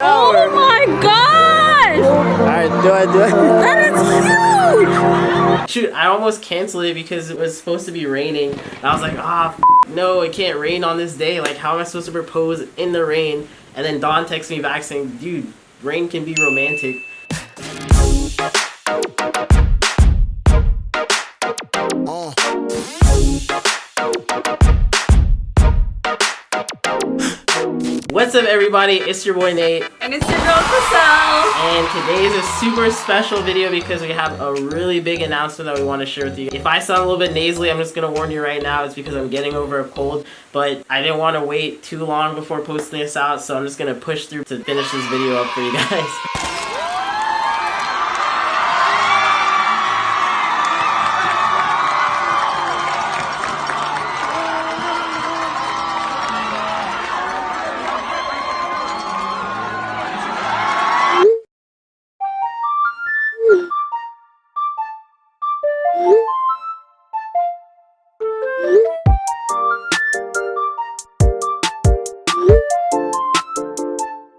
Oh my gosh! Alright, do it. That is huge! Shoot, I almost canceled it because it was supposed to be raining. And I was like, no, it can't rain on this day. Like, how am I supposed to propose in the rain? And then Dawn texts me back saying, dude, rain can be romantic. What's up, everybody? It's your boy Nate. And it's your girl Chriselle. And today is a super special video because we have a really big announcement that we want to share with you. If I sound a little bit nasally, I'm just going to warn you right now. It's because I'm getting over a cold. But I didn't want to wait too long before posting this out, so I'm just going to push through to finish this video up for you guys.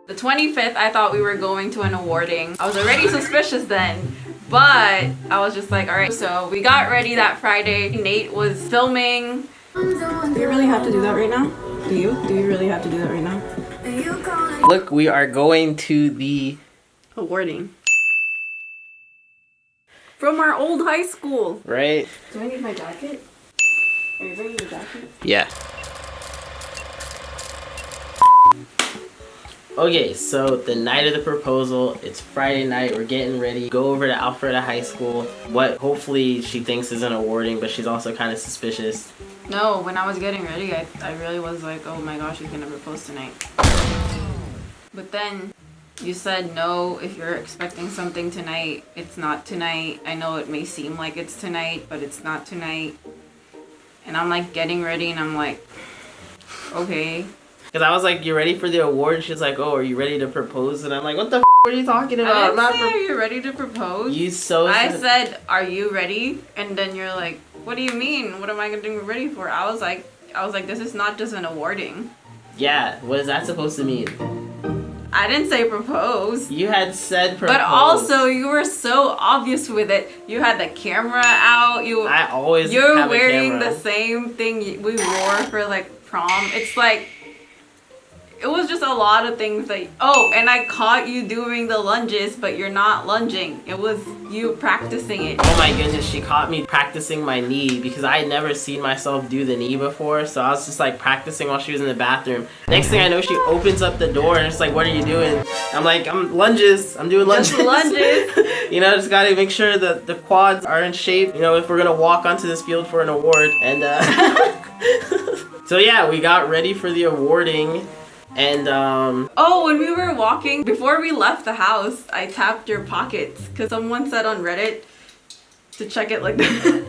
The 25th, I thought we were going to an awarding. I was already suspicious then, but I was just like, all right. So we got ready that Friday. Nate was filming. Do you really have to do that right now? Do you? Do you really have to do that right now? Look, we are going to the awarding. From our old high school. Right? Do I need my jacket? Are you bringing your jacket? Yeah. Okay, so the night of the proposal, it's Friday night, we're getting ready, go over to Alpharetta High School, what hopefully she thinks is an awarding, but she's also kind of suspicious. No, when I was getting ready, I really was like, oh my gosh, he's gonna propose tonight. But then you said no, if you're expecting something tonight, it's not tonight. I know it may seem like it's tonight, but it's not tonight. And I'm like getting ready and I'm like, okay. Because I was like, you ready for the award? She's like, oh, are you ready to propose? And I'm like, what the f are you talking about? I I'm not didn't say, are you ready to propose? You so I said, are you ready? And then you're like, what do you mean? What am I getting ready for? I was like, this is not just an awarding. Yeah, what is that supposed to mean? I didn't say propose. You had said propose. But also, you were so obvious with it. You had the camera out. I always You're have wearing a camera. the same thing we wore for like prom. It's like, it was just a lot of things that, oh, and I caught you doing the lunges, but you're not lunging. It was you practicing it. Oh my goodness, she caught me practicing my knee because I had never seen myself do the knee before. So I was just like practicing while she was in the bathroom. Next thing I know, she opens up the door and it's like, what are you doing? I'm like, I'm lunges. I'm doing lunges. Just lunges. You know, just gotta make sure that the quads are in shape, you know, if we're gonna walk onto this field for an award. And so yeah, we got ready for the awarding. And oh, when we were walking before we left the house, I tapped your pockets because someone said on Reddit to check it like that.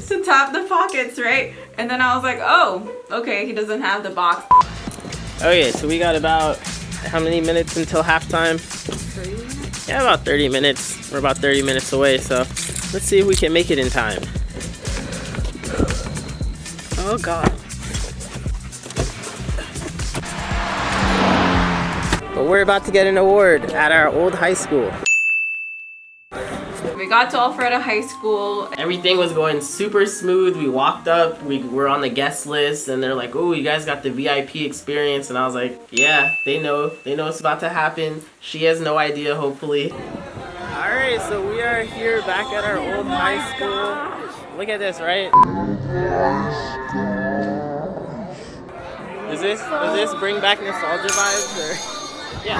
To tap the pockets, right? And then I was like, oh, okay, he doesn't have the box. okay, so we got about how many minutes until halftime? 30 minutes? Yeah, about 30 minutes. We're about 30 minutes away, so let's see if we can make it in time. Oh god. But we're about to get an award at our old high school. We got to Alpharetta High School. Everything was going super smooth. We walked up, we were on the guest list, and they're like, oh, you guys got the VIP experience. And I was like, yeah, they know it's about to happen. She has no idea, hopefully. Alright, so we are here back at our old high school. Look at this, right? Does this bring back nostalgia vibes, or? Yeah.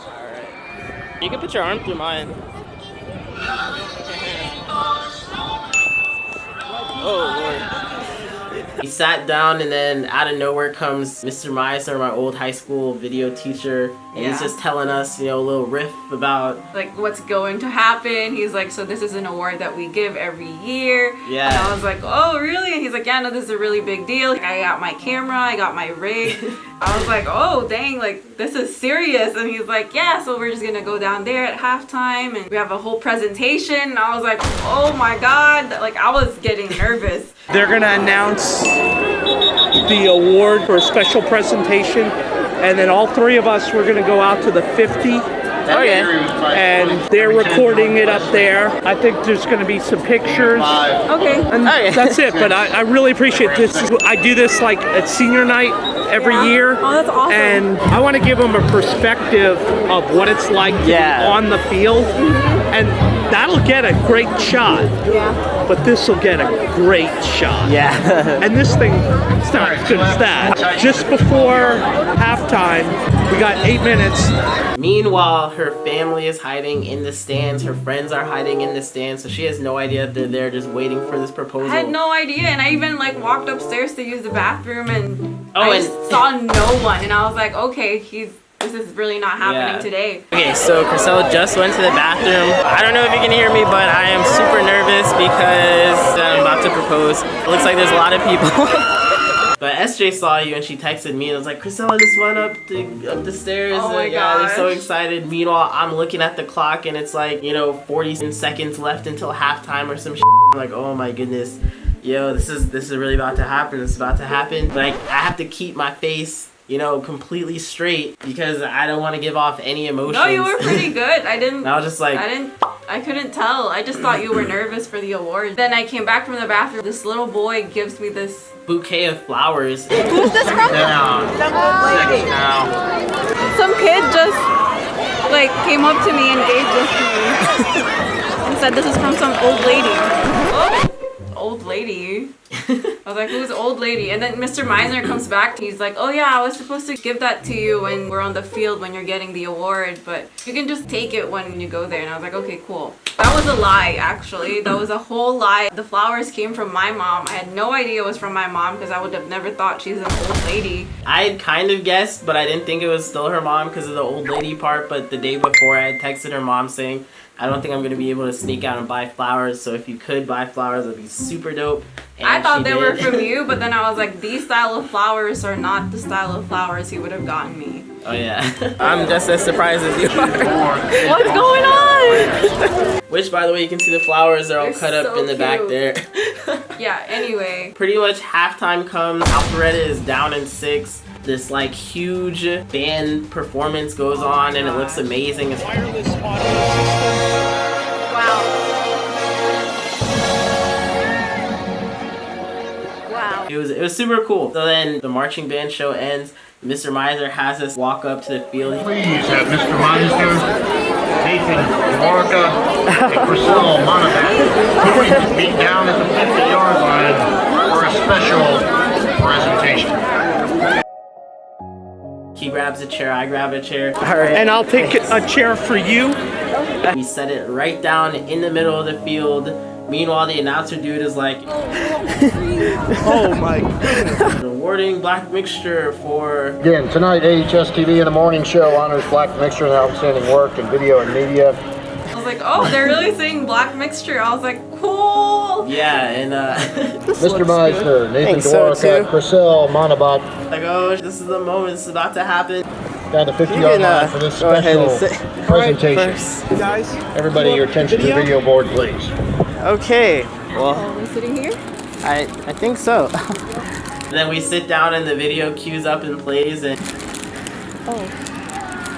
Alright. You can put your arm through mine. Oh, Lord. We sat down and then out of nowhere comes Mr. Meisner, my old high school video teacher, and he's just telling us, you know, a little riff about like what's going to happen. He's like, so this is an award that we give every year. Yeah. And I was like, oh, really? And he's like, yeah, no, this is a really big deal. Like, I got my camera, I got my rig. I was like, oh, dang, like, this is serious. And he's like, yeah, so we're just gonna go down there at halftime and we have a whole presentation. And I was like, oh my God. Like, I was getting nervous. They're gonna announce the award for a special presentation. And then all three of us, we're going to go out to the 50. Oh yeah. And they're recording it up there. I think there's going to be some pictures. Okay. And that's it. But I really appreciate this. I do this like at senior night every year. Oh, that's awesome. And I want to give them a perspective of what it's like to be on the field. And that'll get a great shot. Yeah. But this will get a great shot. Yeah. And this thing, it's not as good as that. Just before halftime, we got 8 minutes. Meanwhile, her family is hiding in the stands. Her friends are hiding in the stands. So she has no idea that they're there just waiting for this proposal. I had no idea, and I even like walked upstairs to use the bathroom, and I saw no one, and I was like, okay, this is really not happening today. Okay, so Chriselle just went to the bathroom. I don't know if you can hear me, but I am super nervous because I'm about to propose. It looks like there's a lot of people. But SJ saw you and she texted me and was like, Chriselle, I just went up the stairs. Oh my yeah, they're so gosh. excited. Meanwhile, I'm looking at the clock and it's like, 40 seconds left until halftime or some shit. I'm like, oh my goodness. Yo, this is really about to happen. It's about to happen. But I have to keep my face, completely straight because I don't want to give off any emotions. No, you were pretty good. I was just like, I couldn't tell. I just thought you were nervous for the award. Then I came back from the bathroom. This little boy gives me this bouquet of flowers. Who's this from? Some kid just like came up to me and gave this to me and said this is from some old lady. Oh, old lady. I was like, who's old lady? And then Mr. Meisner comes back. He's like, oh yeah, I was supposed to give that to you when we're on the field when you're getting the award, but you can just take it when you go there. And I was like, okay, cool. That was a lie, actually. That was a whole lie. The flowers came from my mom. I had no idea it was from my mom because I would have never thought she's an old lady. I had kind of guessed, but I didn't think it was still her mom because of the old lady part. But the day before, I had texted her mom saying, I don't think I'm going to be able to sneak out and buy flowers. So if you could buy flowers, that'd be super dope. And I thought they were from you, but then I was like, these style of flowers are not the style of flowers he would have gotten me. Oh yeah. I'm just as surprised as you are. What's going on? Which, by the way, you can see the flowers are all cut up so in the back cute. there. Yeah, anyway. Pretty much halftime comes. Alpharetta is down in 6. This like huge band performance goes on and it looks amazing. It's Wireless audio system. Wow. Wow. It was super cool. So then the marching band show ends. Mr. Meisner has us walk up to the field. Please have Mr. Meisner, Nathan Warka, and Chriselle Monahan meet down at the 50-yard line for a special presentation. He grabs a chair, I grab a chair. All right. And I'll take a chair for you. We set it right down in the middle of the field. Meanwhile, the announcer dude is like, Oh my goodness. awarding Black Mixture for... Again, tonight, AHS TV in the morning show honors Black Mixture and outstanding work in video and media. I was like, oh, they're really saying black mixture. I was like, cool. Yeah, and Mr. Meisner, Nathan Dwarka, Chriselle Monahan, like, oh, this is the moment, this is about to happen. down the 50-yard line for this special presentation. Guys, Everybody, your attention to the video board, please. Okay, well, Are we sitting here? I think so. Then we sit down and the video queues up and plays and... Oh.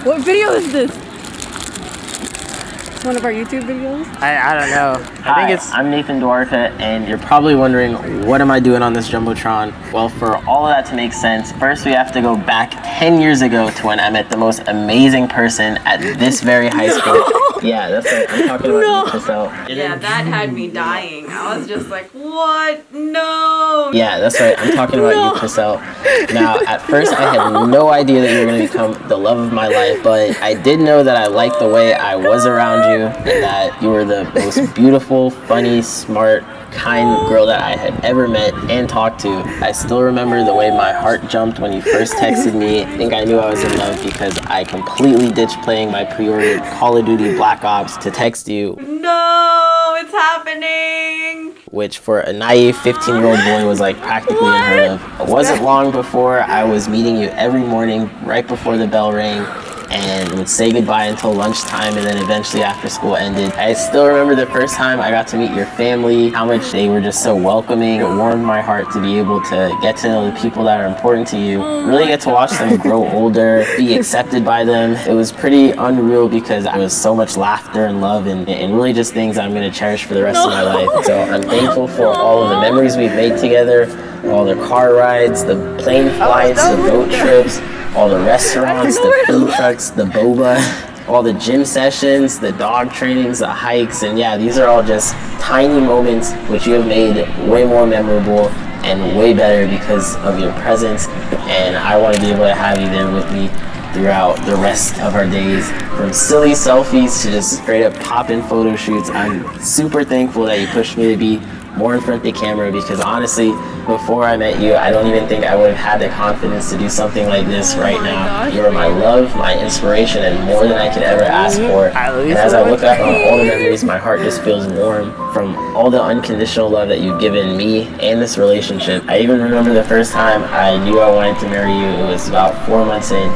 What video is this? One of our YouTube videos? I don't know. I think it's... I'm Nathan Dwarka, and you're probably wondering, what am I doing on this Jumbotron? Well, for all of that to make sense, first we have to go back 10 years ago to when I met the most amazing person at this very high school. Yeah, that's right. I'm talking about you, Chriselle. Yeah, that had me dying. I was just like, what? No. Yeah, that's right. I'm talking about you, Chriselle. Now, at first, I had no idea that you were going to become the love of my life, but I did know that I liked the way I was around you and that you were the most beautiful, funny, smart, kind girl that I had ever met and talked to. I still remember the way my heart jumped when you first texted me. I think I knew I was in love because I completely ditched playing my pre-ordered Call of Duty Black Ops to text you. No, it's happening. Which for a naive 15-year-old boy was like practically unheard of. It wasn't long before I was meeting you every morning right before the bell rang. and would say goodbye until lunchtime, and then eventually after school ended. I still remember the first time I got to meet your family, how much they were just so welcoming. It warmed my heart to be able to get to know the people that are important to you, really get to watch them grow older, be accepted by them. It was pretty unreal because there was so much laughter and love and really just things I'm going to cherish for the rest of my life. So I'm thankful for all of the memories we've made together, all the car rides, the plane flights, the boat trips, all the restaurants, the food trucks, the boba, all the gym sessions, the dog trainings, the hikes, and yeah, these are all just tiny moments which you have made way more memorable and way better because of your presence, and I want to be able to have you there with me throughout the rest of our days, from silly selfies to just straight up pop-in photo shoots. I'm super thankful that you pushed me to be more in front of the camera, because honestly, before I met you, I don't even think I would have had the confidence to do something like this right now. You are my love, my inspiration, and more than I could ever ask for. And as I look back on all the memories, my heart just feels warm from all the unconditional love that you've given me and this relationship. I even remember the first time I knew I wanted to marry you. It was about 4 months in.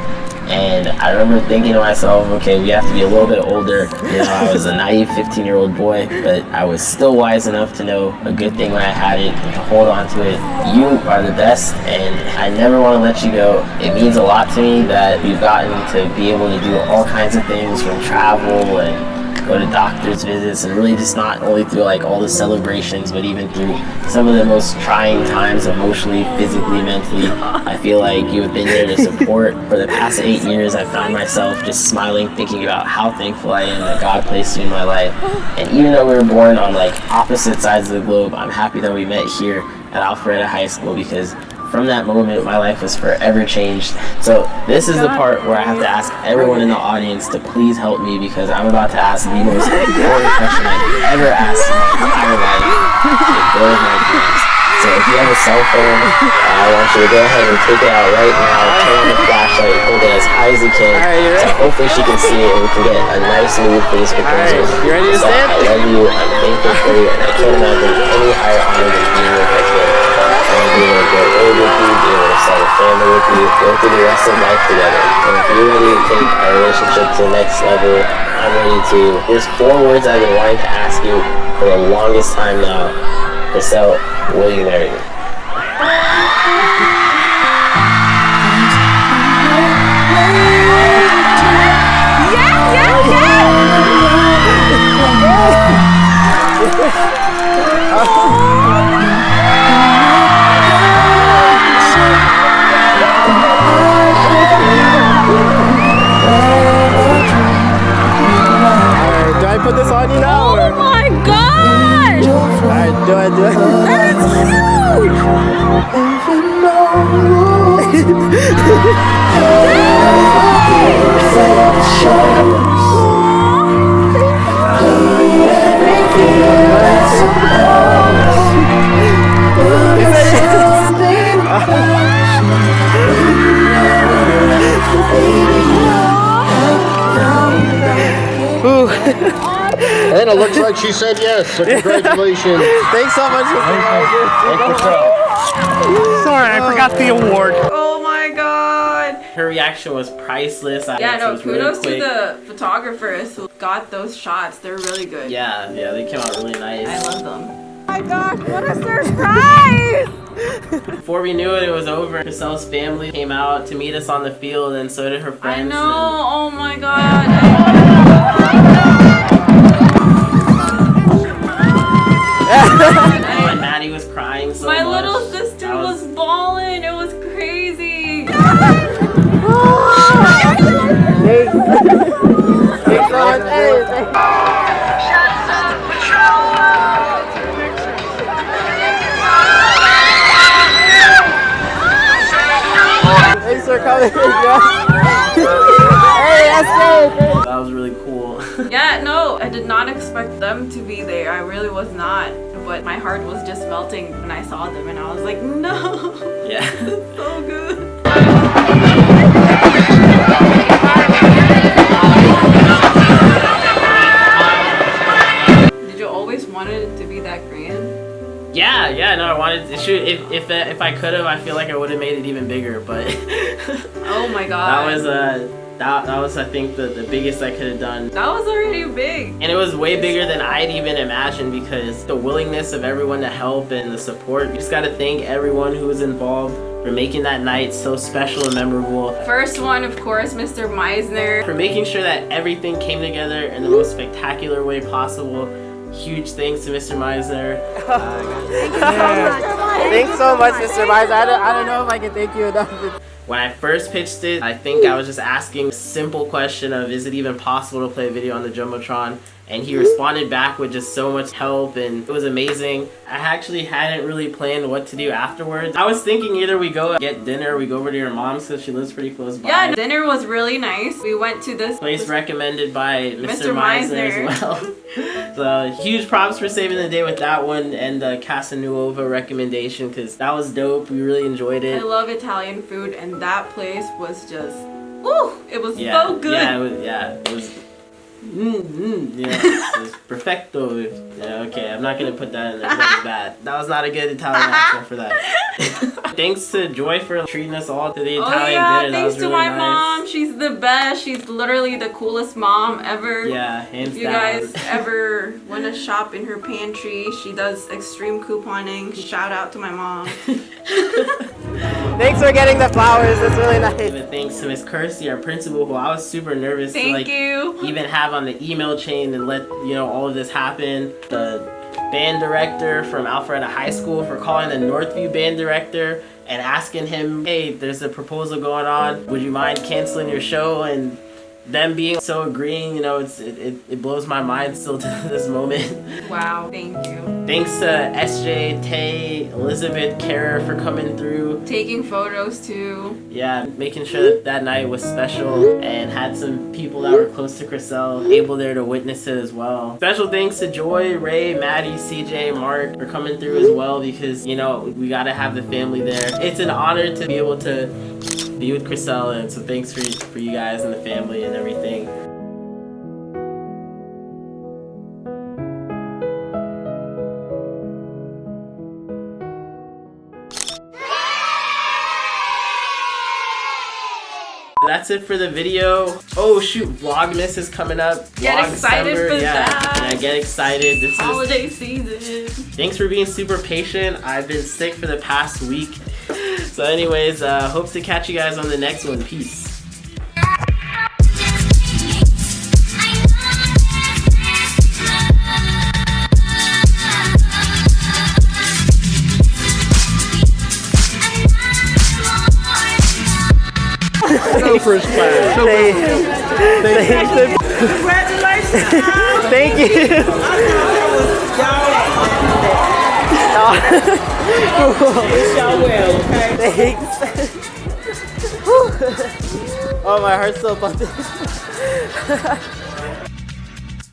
And I remember thinking to myself, okay, we have to be a little bit older. You know, I was a naive 15-year-old boy, but I was still wise enough to know a good thing when I had it and to hold on to it. You are the best, and I never want to let you go. It means a lot to me that we've gotten to be able to do all kinds of things, from travel and go to doctor's visits, and really just not only through like all the celebrations, but even through some of the most trying times emotionally, physically, mentally. I feel like you have been there to support. For the past 8 years, I found myself just smiling, thinking about how thankful I am that God placed you in my life. And even though we were born on like opposite sides of the globe, I'm happy that we met here at Alpharetta High School, because from that moment, my life was forever changed. So this is the part where I have to ask everyone in the audience to please help me, because I'm about to ask the most important question I've ever asked in my entire life. The girl of my dreams. So if you have a cell phone, I want you to go ahead and take it out right now, turn on the flashlight, hold it as high as you can, so hopefully she can see it and we can get a nice mood for this proposal. You ready to So stand? I love you, I'm thankful for you, and I can't imagine any higher honor than being with my kid. I want to be able to grow old with you, be able to start a family with you, go through the rest of life together. And if you're ready to take our relationship to the next level, I'm ready to. There's 4 words I've been wanting to ask you for the longest time now. Chriselle, will you marry me? Do I put this on you now? Oh my god! Alright, do it. That's And it looks like she said yes, so congratulations. Thanks so much, Mr. And Chriselle. Sorry, I forgot the award. Oh my god. Her reaction was priceless. Yeah, It no, was really kudos to quick. the photographers who got those shots. They're really good. Yeah, they came out really nice. I love them. oh my gosh, what a surprise! Before we knew it, it was over. Chriselle's family came out to meet us on the field, and so did her I friends. know. Oh my god. And Maddie was crying so My much. little sister was bawling. It was crazy. Thanks for coming. Hey, that's That was really cool. Yeah, no, I did not expect them to be there. I really was not. But my heart was just melting when I saw them, and I was like, no, Yeah. it's so good. Did you always want it to be that grand? Yeah, no, I wanted wanted to shoot. If I could have, I feel like I would have made it even bigger. But Oh my god. that was I think the biggest I could have done. That was already big. And it was way bigger than I'd even imagined because the willingness of everyone to help and the support. You just gotta thank everyone who was involved for making that night so special and memorable. First one, of course, Mr. Meisner. For making sure that everything came together in the most spectacular way possible. Huge thanks to Mr. Meisner. Thanks so much, Mr. Myers. I don't know if I can thank you enough. When I first pitched it, I think I was just asking a simple question of, is it even possible to play a video on the Jumbotron? And he responded back with just so much help, and it was amazing. I actually hadn't really planned what to do afterwards. I was thinking either we go get dinner, we go over to your mom's because she lives pretty close by. Yeah, dinner was really nice. We went to this place recommended by Mr. Meisner as well. So huge props for saving the day with that one and the Casanuova recommendation because that was dope. We really enjoyed it. I love Italian food, and that place was just, ooh, it was Yeah, so good. it was it was perfecto. Yeah, okay, I'm not gonna put that in there. That was not a good Italian accent for that. Thanks to Joy for treating us all to the Italian dinner. That was Thanks to really my nice. mom. She's the best. She's literally the coolest mom ever. Yeah, hands If you down. guys ever want to shop in her pantry, she does extreme couponing. Shout out to my mom. Thanks for getting the flowers. That's really nice. Even thanks to Miss Kirsty, our principal, who I was super nervous to Thank you. even have on the email chain and let all of this happen. The band director from Alpharetta High School for calling the Northview band director and asking him, hey, there's a proposal going on. Would you mind canceling your show? And them being so agreeing, it blows my mind still to this moment. Wow, thank you. Thanks to SJ, Tay, Elizabeth, Kara for coming through. Taking photos too. Yeah, making sure that night was special and had some people that were close to Chriselle able there to witness it as well. Special thanks to Joy, Ray, Maddie, CJ, Mark for coming through as well because, we gotta have the family there. It's an honor to be able to be with Chriselle, and so thanks for you guys and the family and everything. That's it for the video. Oh shoot, Vlogmas is coming up. Get excited for that. Yeah, get excited. This Holiday season. Thanks for being super patient. I've been sick for the past week. So anyways, hope to catch you guys on the next one. Peace. First class. Congratulations. Thank you. Wish y'all well, okay? Thanks. Oh, my heart's so pumping.